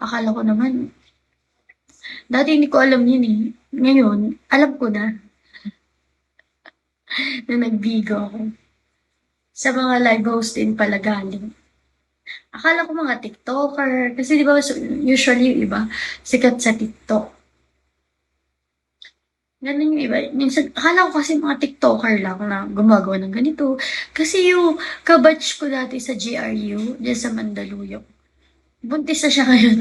Akala ko naman, dati hindi ko alam yun eh. Ngayon, alam ko na na nagbigo ako. Sa mga live host din pala galing. Akala ko mga TikToker. Kasi di ba usually yung iba, sikat sa TikTok. Ganun yung iba. Minsan, akala ko kasi mga TikToker lang na gumagawa ng ganito. Kasi yung kabatch ko dati sa GRU, dyan sa Mandaluyong, buntis na siya ngayon.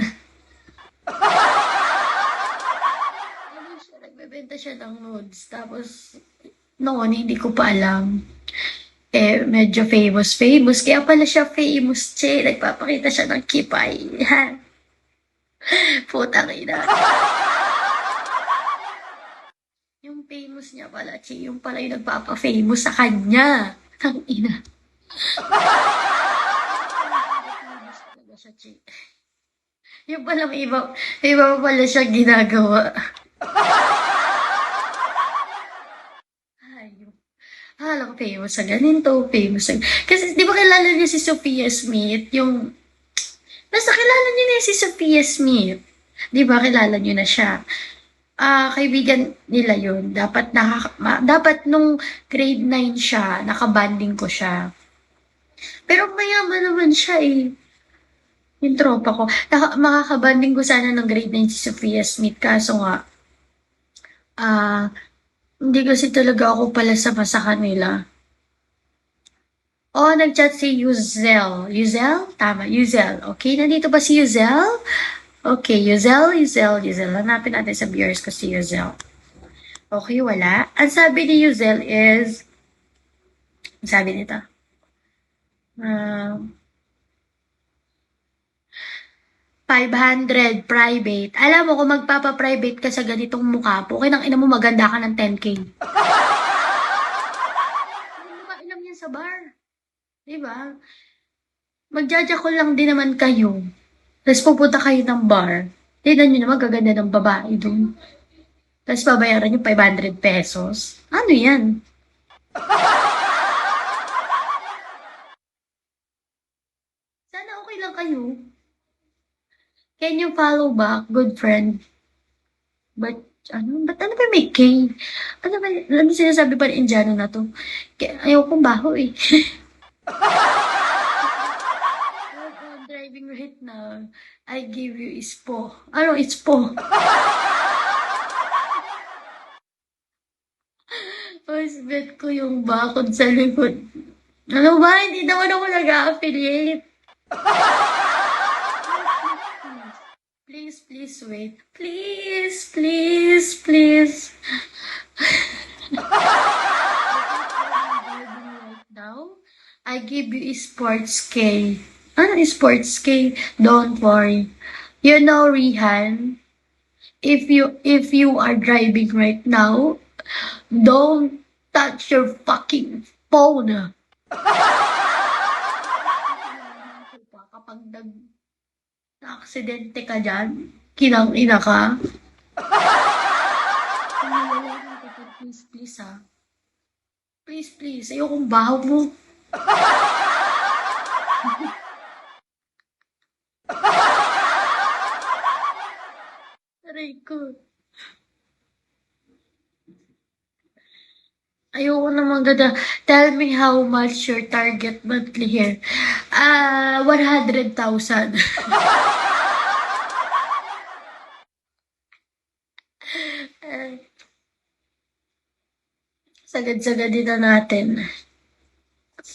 Ano siya, nagbebenta siya ng nudes. Tapos, noon, hindi ko pa alam. Eh, medyo famous. Kaya pala siya famous, che. Nagpapakita siya ng kipay. Putang ina. Yung famous niya pala, che. Yung pala yung nagpapa-famous sa kanya. Ang ina. Famous talaga siya, che. Yung pala may iba pa pala siya ginagawa. Ay, akala ko famous sa ganito, famous sa... Kasi di ba kilala niyo si Sophia Smith? Yung... Basta kilala niyo na si Sophia Smith. Di ba kilala niyo na siya? Kaibigan nila yun. Dapat nung grade 9 siya, nakabanding ko siya. Pero mayaman naman siya eh. Yung tropa ko. Makakabanding ko sana ng grade 9 si Sophia Smith. Kaso nga, ah, hindi kasi talaga ako pala sama sa kanila. Oh, nag-chat si Yuzel. Yuzel? Tama, Yuzel. Okay, nandito ba si Yuzel? Okay, Yuzel. Hanapin natin sa viewers ko si Yuzel. Okay, wala. Ang sabi ni Yuzel is, ang sabi nito, uh, 500 private. Alam mo, kung magpapa-private ka sa ganitong mukha po, kinang ina mo maganda ka ng 10K. Hindi ba ilam yan sa bar? Diba? Magjaja ko lang din naman kayo. Tapos pupunta kayo ng bar. Tignan nyo naman, gaganda ng babae doon. Tapos babayaran nyo 500 pesos. Ano yan? Sana okay lang kayo. Can you follow back, good friend? But, ano ba may K? Ano sinasabi pa ng Indiano na to? Ayaw kong baho eh. I'm driving right now. I give you ispo. Ano ispo? Mas bet ko yung bakod sa likod. Ano ba? Hindi naman ako nag-affiliate. Please wait. Please. Right now, I give you sports K. Ano sports K? Don't worry. You know, Rihan, if you are driving right now, don't touch your fucking phone. Kapag na-aksidente ka dyan, kinang-ina ka. Please ha. Please. Ayokong baho mo. Aray ko. Ayoko naman ganda. Tell me how much your target monthly here. 100,000. Sagad-sagad din na natin.